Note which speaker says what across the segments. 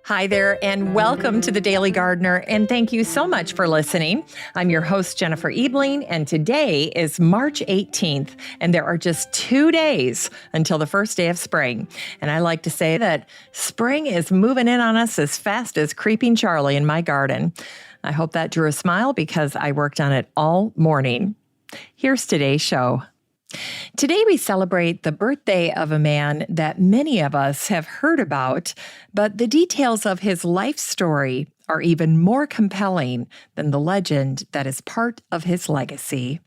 Speaker 1: Hi there, and welcome to the Daily Gardener, and thank you so much for listening. I'm your host, Jennifer Ebling, and today is March 18th, and there are just 2 days until the first day of spring. And I like to say that spring is moving in on us as fast as Creeping Charlie in my garden. I hope that drew a smile because I worked on it all morning. Here's today's show. Today we celebrate the birthday of a man that many of us have heard about, but the details of his life story are even more compelling than the legend that is part of his legacy.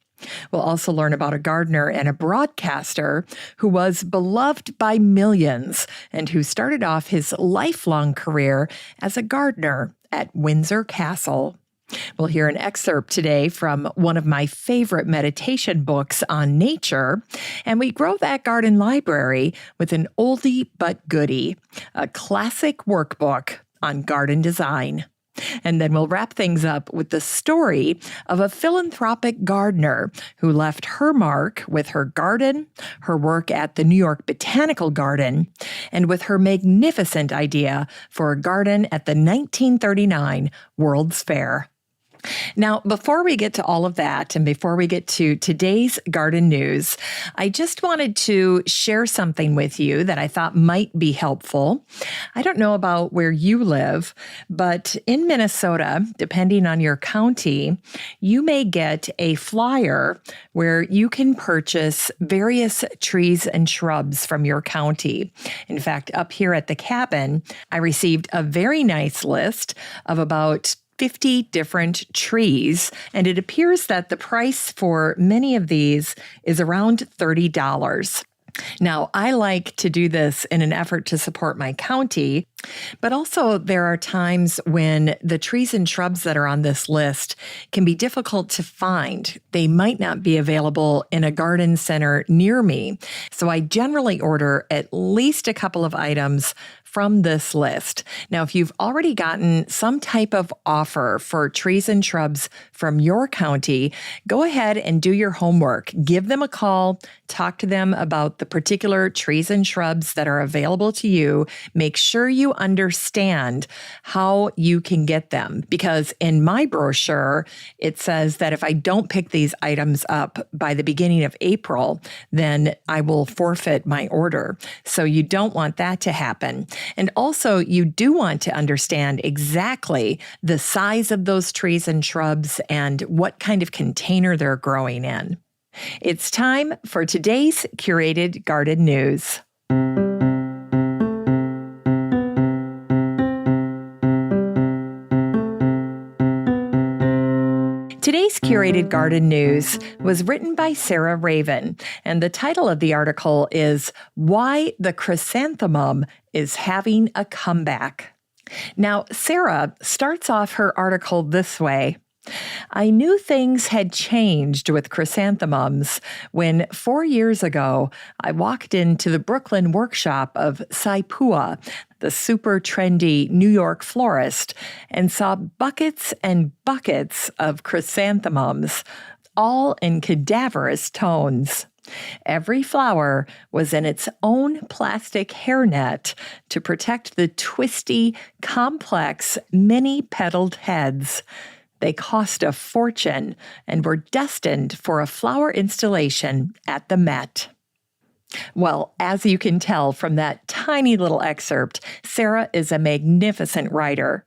Speaker 1: We'll also learn about a gardener and a broadcaster who was beloved by millions and who started off his lifelong career as a gardener at Windsor Castle. We'll hear an excerpt today from one of my favorite meditation books on nature, and we grow that garden library with an oldie but goodie, a classic workbook on garden design. And then we'll wrap things up with the story of a philanthropic gardener who left her mark with her garden, her work at the New York Botanical Garden, and with her magnificent idea for a garden at the 1939 World's Fair. Now, before we get to all of that, and before we get to today's garden news, I just wanted to share something with you that I thought might be helpful. I don't know about where you live, but in Minnesota, depending on your county, you may get a flyer where you can purchase various trees and shrubs from your county. In fact, up here at the cabin, I received a very nice list of about 50 different trees, and it appears that the price for many of these is around $30. Now, I like to do this in an effort to support my county, but also there are times when the trees and shrubs that are on this list can be difficult to find. They might not be available in a garden center near me, so I generally order at least a couple of items from this list. Now, if you've already gotten some type of offer for trees and shrubs from your county, go ahead and do your homework. Give them a call, talk to them about the particular trees and shrubs that are available to you. Make sure you understand how you can get them, because in my brochure, it says that if I don't pick these items up by the beginning of April, then I will forfeit my order. So you don't want that to happen. And also, you do want to understand exactly the size of those trees and shrubs and what kind of container they're growing in. It's time for today's curated garden news. Today's curated garden news was written by Sarah Raven, and the title of the article is Why the Chrysanthemum is Having a Comeback. Now, Sarah starts off her article this way. I knew things had changed with chrysanthemums when 4 years ago I walked into the Brooklyn workshop of Saipua, the super trendy New York florist, and saw buckets and buckets of chrysanthemums, all in cadaverous tones. Every flower was in its own plastic hairnet to protect the twisty, complex, many-petaled heads. They cost a fortune and were destined for a flower installation at the Met. Well, as you can tell from that tiny little excerpt, Sarah is a magnificent writer.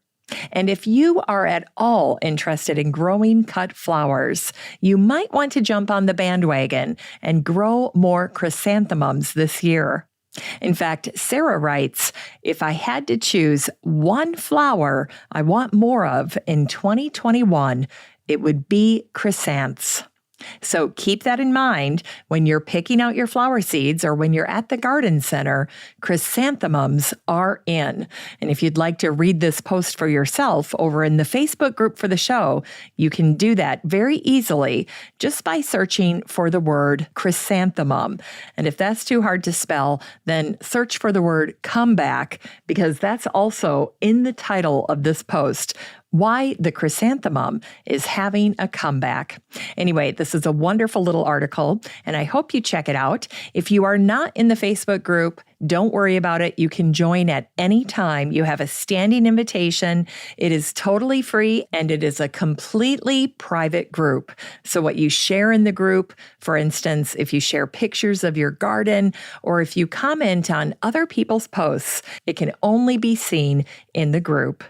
Speaker 1: And if you are at all interested in growing cut flowers, you might want to jump on the bandwagon and grow more chrysanthemums this year. In fact, Sarah writes, if I had to choose one flower I want more of in 2021, it would be chrysanths. So keep that in mind when you're picking out your flower seeds or when you're at the garden center. Chrysanthemums are in. And if you'd like to read this post for yourself over in the Facebook group for the show, you can do that very easily just by searching for the word chrysanthemum. And if that's too hard to spell, then search for the word comeback, because that's also in the title of this post. Why the Chrysanthemum is having a comeback. Anyway, this is a wonderful little article, and I hope you check it out. If you are not in the Facebook group, don't worry about it. You can join at any time. You have a standing invitation. It is totally free, and it is a completely private group. So what you share in the group, for instance, if you share pictures of your garden, or if you comment on other people's posts, it can only be seen in the group.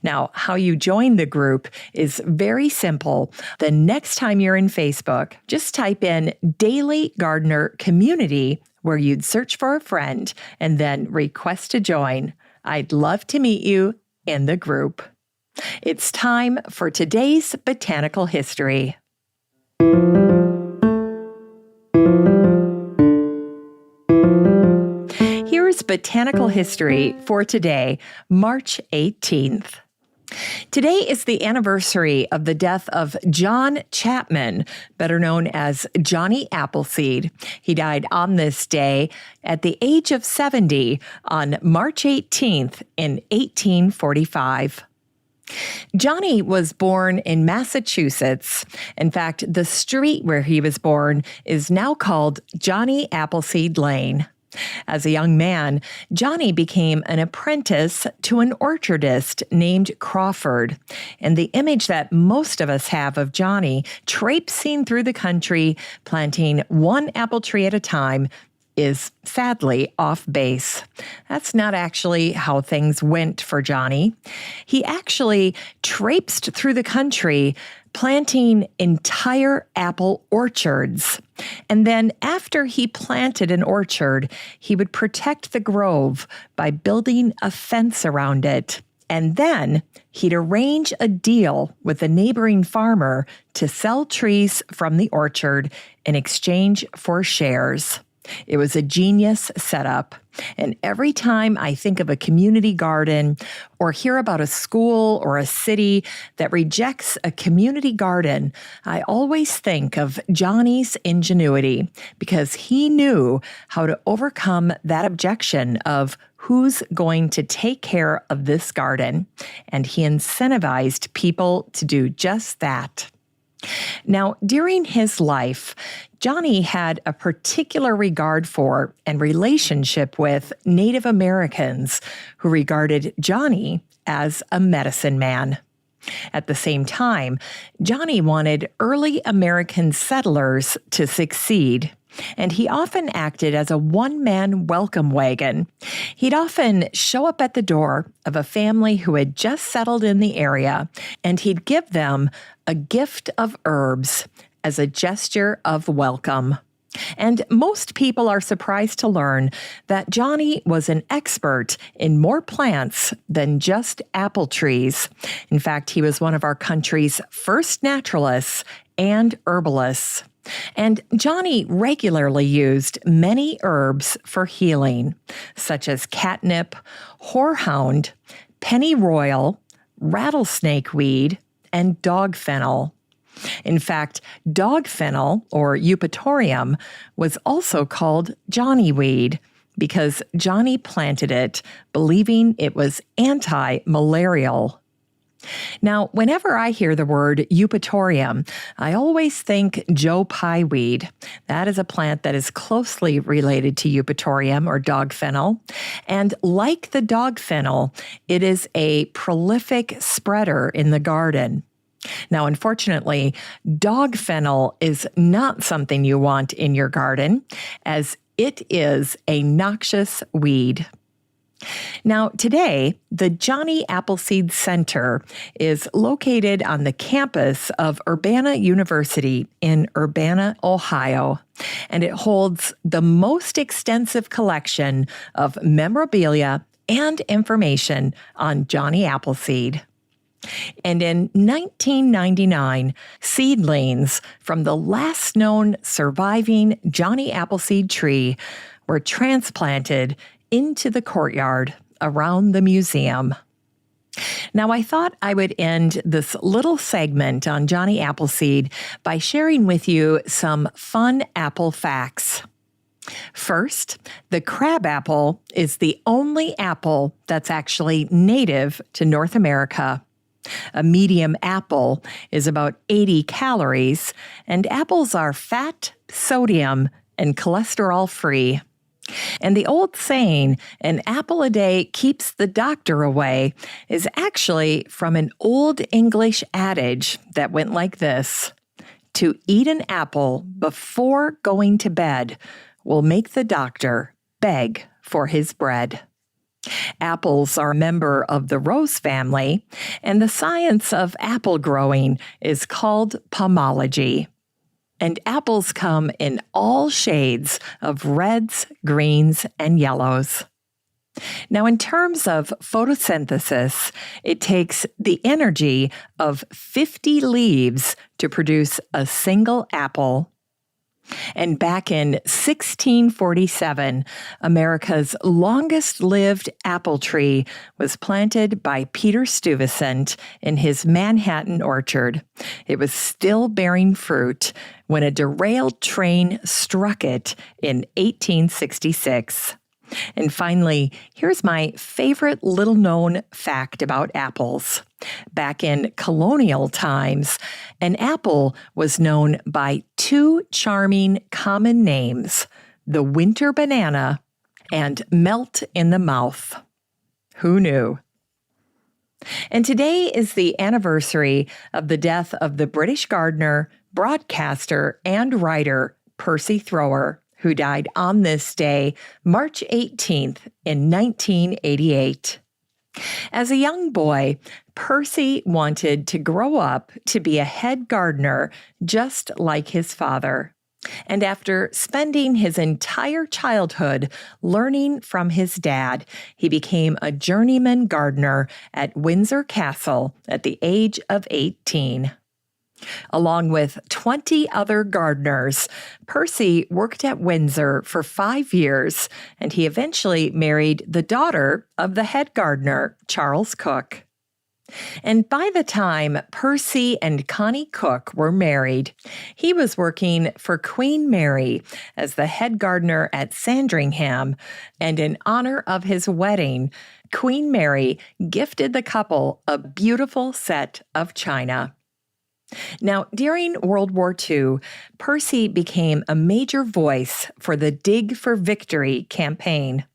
Speaker 1: Now, how you join the group is very simple. The next time you're in Facebook, just type in Daily Gardener Community, where you'd search for a friend and then request to join. I'd love to meet you in the group. It's time for today's botanical history. Here's botanical history for today, March 18th. Today is the anniversary of the death of John Chapman, better known as Johnny Appleseed. He died on this day at the age of 70 on March 18th in 1845. Johnny was born in Massachusetts. In fact, the street where he was born is now called Johnny Appleseed Lane. As a young man, Johnny became an apprentice to an orchardist named Crawford. And the image that most of us have of Johnny traipsing through the country, planting one apple tree at a time, is sadly off base. That's not actually how things went for Johnny. He actually traipsed through the country planting entire apple orchards. And then after he planted an orchard, he would protect the grove by building a fence around it. And then he'd arrange a deal with a neighboring farmer to sell trees from the orchard in exchange for shares. It was a genius setup. And every time I think of a community garden or hear about a school or a city that rejects a community garden, I always think of Johnny's ingenuity because he knew how to overcome that objection of who's going to take care of this garden. And he incentivized people to do just that. Now, during his life, Johnny had a particular regard for and relationship with Native Americans who regarded Johnny as a medicine man. At the same time, Johnny wanted early American settlers to succeed, and he often acted as a one-man welcome wagon. He'd often show up at the door of a family who had just settled in the area, and he'd give them a gift of herbs as a gesture of welcome. And most people are surprised to learn that Johnny was an expert in more plants than just apple trees. In fact, he was one of our country's first naturalists and herbalists. And Johnny regularly used many herbs for healing, such as catnip, horehound, pennyroyal, rattlesnake weed, and dog fennel. In fact, dog fennel, or eupatorium, was also called Johnny weed because Johnny planted it, believing it was anti-malarial. Now, whenever I hear the word eupatorium, I always think Joe Pye weed. That is a plant that is closely related to eupatorium or dog fennel. And like the dog fennel, it is a prolific spreader in the garden. Now, unfortunately, dog fennel is not something you want in your garden, as it is a noxious weed. Now, today, the Johnny Appleseed Center is located on the campus of Urbana University in Urbana, Ohio, and it holds the most extensive collection of memorabilia and information on Johnny Appleseed. And in 1999, seedlings from the last known surviving Johnny Appleseed tree were transplanted into the courtyard around the museum. Now, I thought I would end this little segment on Johnny Appleseed by sharing with you some fun apple facts. First, the crabapple is the only apple that's actually native to North America. A medium apple is about 80 calories, and apples are fat, sodium, and cholesterol-free. And the old saying, an apple a day keeps the doctor away, is actually from an old English adage that went like this: to eat an apple before going to bed will make the doctor beg for his bread. Apples are a member of the rose family, and the science of apple growing is called pomology. And apples come in all shades of reds, greens, and yellows. Now, in terms of photosynthesis, it takes the energy of 50 leaves to produce a single apple. And back in 1647, America's longest-lived apple tree was planted by Peter Stuyvesant in his Manhattan orchard. It was still bearing fruit when a derailed train struck it in 1866. And finally, here's my favorite little-known fact about apples. Back in colonial times, an apple was known by two charming common names: the winter banana and melt in the mouth. Who knew? And today is the anniversary of the death of the British gardener, broadcaster, and writer Percy Thrower, who died on this day, March 18th, in 1988. As a young boy, Percy wanted to grow up to be a head gardener just like his father. And after spending his entire childhood learning from his dad, he became a journeyman gardener at Windsor Castle at the age of 18. Along with 20 other gardeners, Percy worked at Windsor for 5 years, and he eventually married the daughter of the head gardener, Charles Cook. And by the time Percy and Connie Cook were married, he was working for Queen Mary as the head gardener at Sandringham, and in honor of his wedding, Queen Mary gifted the couple a beautiful set of china. Now, during World War II, Percy became a major voice for the Dig for Victory campaign.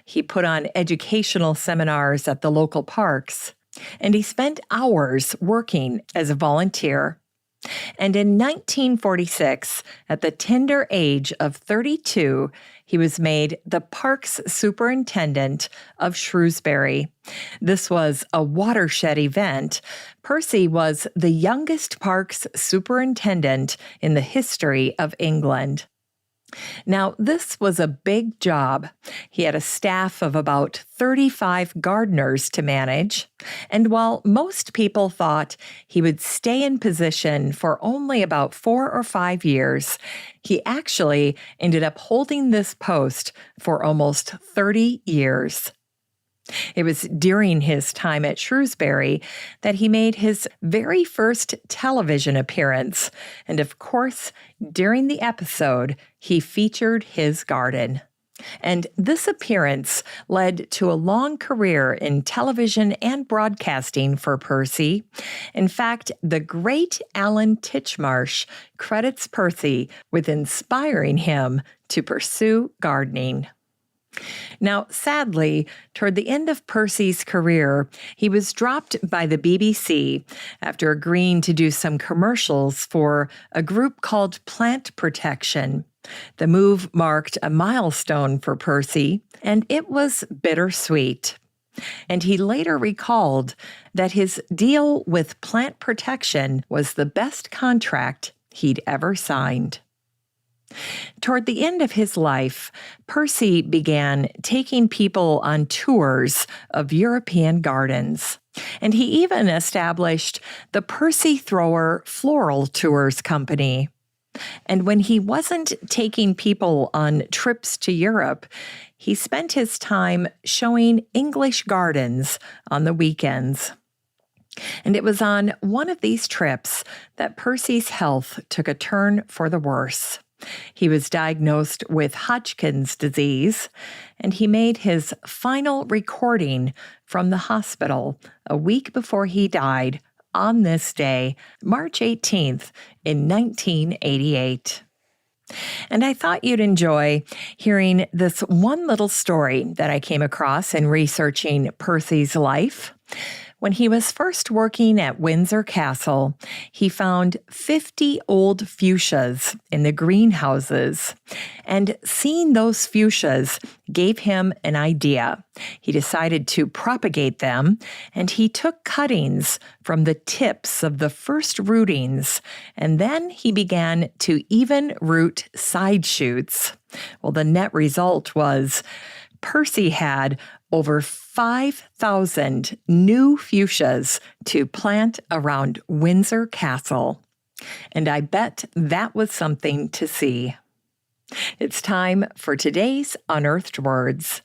Speaker 1: He put on educational seminars at the local parks, and he spent hours working as a volunteer. And in 1946, at the tender age of 32, he was made the Parks Superintendent of Shrewsbury. This was a watershed event. Percy was the youngest Parks Superintendent in the history of England. Now, this was a big job. He had a staff of about 35 gardeners to manage, and while most people thought he would stay in position for only about 4 or 5 years, he actually ended up holding this post for almost 30 years. It was during his time at Shrewsbury that he made his very first television appearance, and of course, during the episode, he featured his garden. And this appearance led to a long career in television and broadcasting for Percy. In fact, the great Alan Titchmarsh credits Percy with inspiring him to pursue gardening. Now, sadly, toward the end of Percy's career, he was dropped by the BBC after agreeing to do some commercials for a group called Plant Protection. The move marked a milestone for Percy, and it was bittersweet. And he later recalled that his deal with Plant Protection was the best contract he'd ever signed. Toward the end of his life, Percy began taking people on tours of European gardens. And he even established the Percy Thrower Floral Tours Company. And when he wasn't taking people on trips to Europe, he spent his time showing English gardens on the weekends. And it was on one of these trips that Percy's health took a turn for the worse. He was diagnosed with Hodgkin's disease, and he made his final recording from the hospital a week before he died on this day, March 18th, in 1988. And I thought you'd enjoy hearing this one little story that I came across in researching Percy's life. When he was first working at Windsor Castle, he found 50 old fuchsias in the greenhouses, and seeing those fuchsias gave him an idea. He decided to propagate them, and he took cuttings from the tips of the first rootings, and then he began to even root side shoots. Well, the net result was Percy had over 5,000 new fuchsias to plant around Windsor Castle. And I bet that was something to see. It's time for today's Unearthed Words.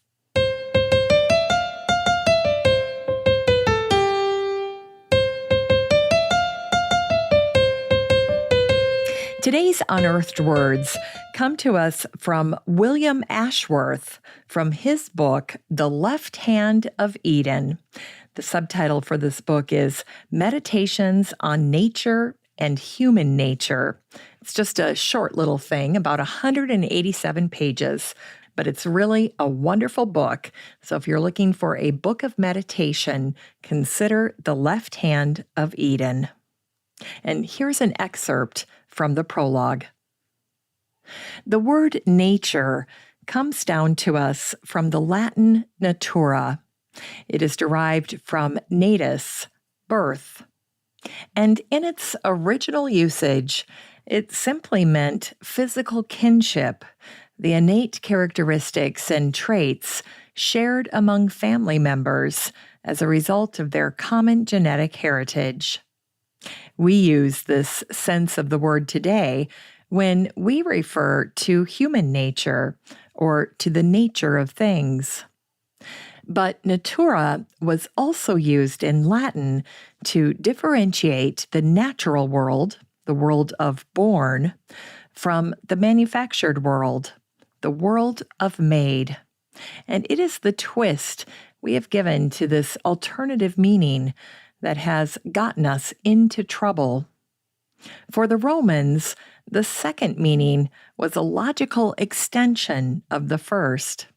Speaker 1: Today's Unearthed Words come to us from William Ashworth from his book, The Left Hand of Eden. The subtitle for this book is Meditations on Nature and Human Nature. It's just a short little thing, about 187 pages, but it's really a wonderful book. So if you're looking for a book of meditation, consider The Left Hand of Eden. And here's an excerpt from the prologue. The word nature comes down to us from the Latin natura. It is derived from natus, birth. And in its original usage, it simply meant physical kinship, the innate characteristics and traits shared among family members as a result of their common genetic heritage. We use this sense of the word today when we refer to human nature or to the nature of things. But natura was also used in Latin to differentiate the natural world, the world of born, from the manufactured world, the world of made. And it is the twist we have given to this alternative meaning that has gotten us into trouble. For the Romans, the second meaning was a logical extension of the first.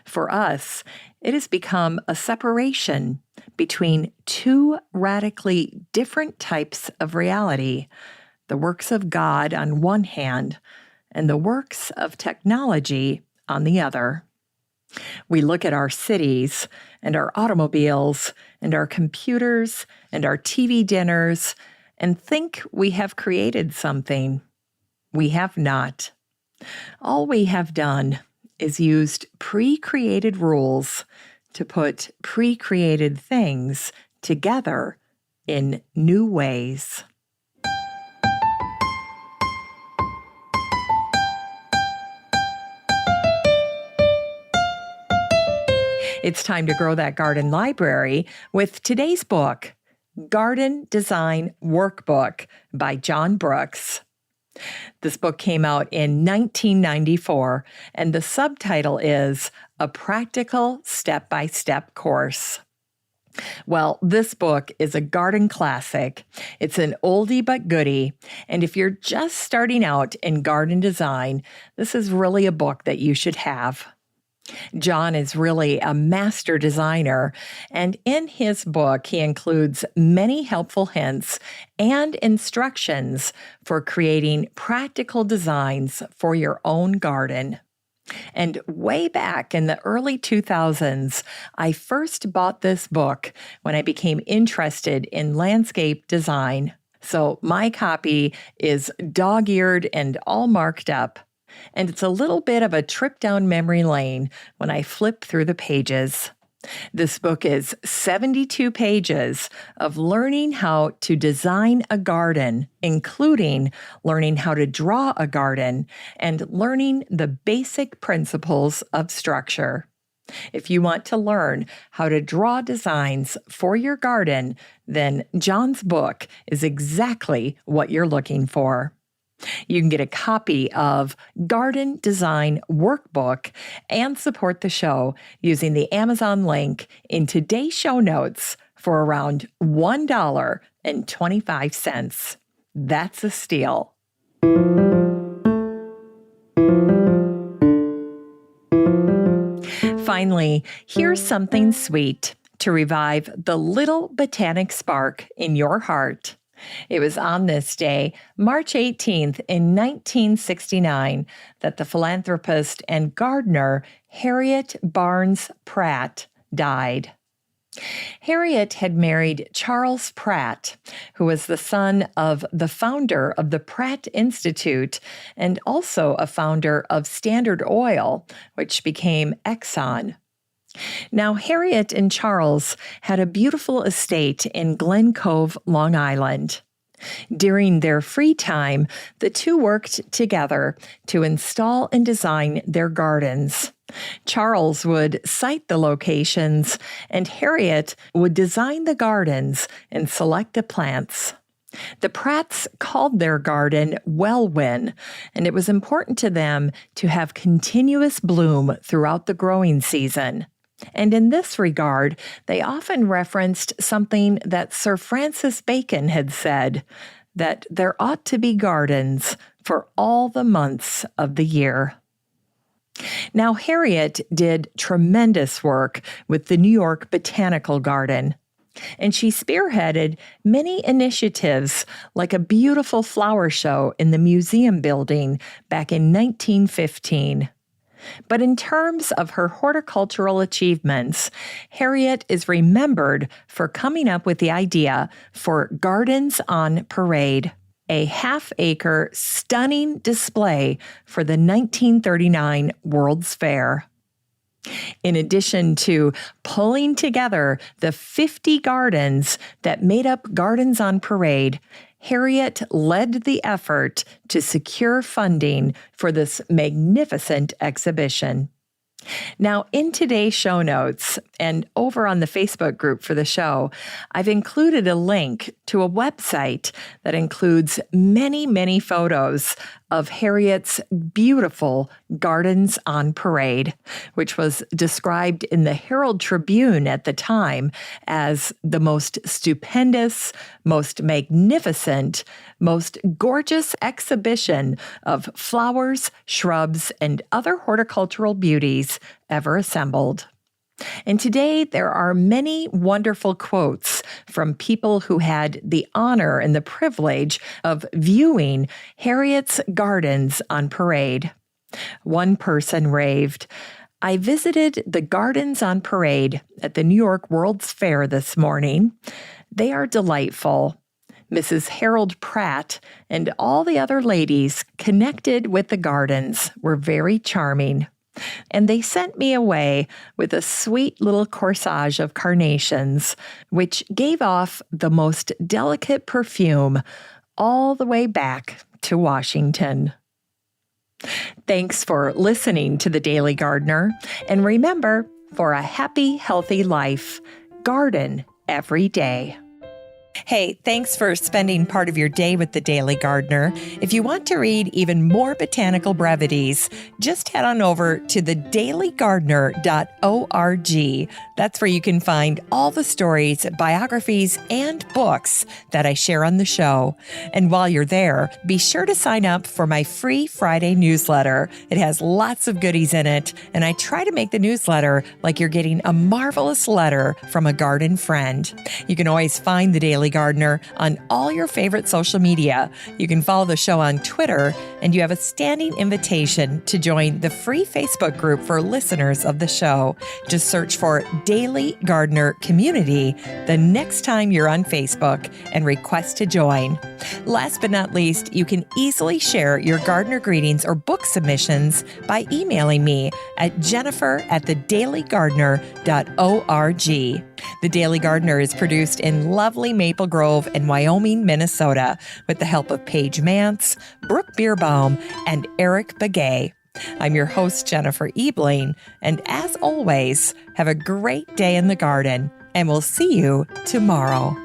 Speaker 1: For us, it has become a separation between two radically different types of reality, the works of God on one hand, and the works of technology on the other. We look at our cities and our automobiles and our computers and our TV dinners and think we have created something. We have not. All we have done is used pre-created rules to put pre-created things together in new ways. It's time to grow that garden library with today's book, Garden Design Workbook by John Brooks. This book came out in 1994, and the subtitle is A Practical Step-by-Step Course. Well, this book is a garden classic. It's an oldie but goodie, and if you're just starting out in garden design, this is really a book that you should have. John is really a master designer, and in his book, he includes many helpful hints and instructions for creating practical designs for your own garden. And way back in the early 2000s, I first bought this book when I became interested in landscape design. So my copy is dog-eared and all marked up. And it's a little bit of a trip down memory lane when I flip through the pages. This book is 72 pages of learning how to design a garden, including learning how to draw a garden and learning the basic principles of structure. If you want to learn how to draw designs for your garden, then John's book is exactly what you're looking for. You can get a copy of Garden Design Workbook and support the show using the Amazon link in today's show notes for around $1.25. That's a steal. Finally, here's something sweet to revive the little botanic spark in your heart. It was on this day, March 18th in 1969, that the philanthropist and gardener Harriet Barnes Pratt died. Harriet had married Charles Pratt, who was the son of the founder of the Pratt Institute and also a founder of Standard Oil, which became Exxon. Now, Harriet and Charles had a beautiful estate in Glen Cove, Long Island. During their free time, the two worked together to install and design their gardens. Charles would site the locations, and Harriet would design the gardens and select the plants. The Pratts called their garden Wellwyn, and it was important to them to have continuous bloom throughout the growing season. And in this regard, they often referenced something that Sir Francis Bacon had said, that there ought to be gardens for all the months of the year. Now, Harriet did tremendous work with the New York Botanical Garden, and she spearheaded many initiatives like a beautiful flower show in the museum building back in 1915. But in terms of her horticultural achievements, Harriet is remembered for coming up with the idea for Gardens on Parade, a half-acre, stunning display for the 1939 World's Fair. In addition to pulling together the 50 gardens that made up Gardens on Parade, Harriet led the effort to secure funding for this magnificent exhibition. Now, in today's show notes and over on the Facebook group for the show, I've included a link to a website that includes many, many photos of Harriet's beautiful Gardens on Parade, which was described in the Herald Tribune at the time as the most stupendous, most magnificent, most gorgeous exhibition of flowers, shrubs, and other horticultural beauties ever assembled. And today there are many wonderful quotes from people who had the honor and the privilege of viewing Harriet's Gardens on Parade. One person raved, "I visited the Gardens on Parade at the New York World's Fair this morning. They are delightful. Mrs. Harold Pratt and all the other ladies connected with the gardens were very charming. And they sent me away with a sweet little corsage of carnations, which gave off the most delicate perfume all the way back to Washington." Thanks for listening to The Daily Gardener. And remember, for a happy, healthy life, garden every day. Hey, thanks for spending part of your day with The Daily Gardener. If you want to read even more botanical brevities, just head on over to thedailygardener.org. That's where you can find all the stories, biographies, and books that I share on the show. And while you're there, be sure to sign up for my free Friday newsletter. It has lots of goodies in it, and I try to make the newsletter like you're getting a marvelous letter from a garden friend. You can always find The Daily Gardener on all your favorite social media. You can follow the show on Twitter, and you have a standing invitation to join the free Facebook group for listeners of the show. Just search for Daily Gardener Community the next time you're on Facebook and request to join. Last but not least, you can easily share your gardener greetings or book submissions by emailing me at jennifer@thedailygardener.org. The Daily Gardener is produced in lovely Maple Grove in Wyoming, Minnesota, with the help of Paige Mance, Brooke Bierbaum, and Eric Begay. I'm your host, Jennifer Ebling, and as always, have a great day in the garden, and we'll see you tomorrow.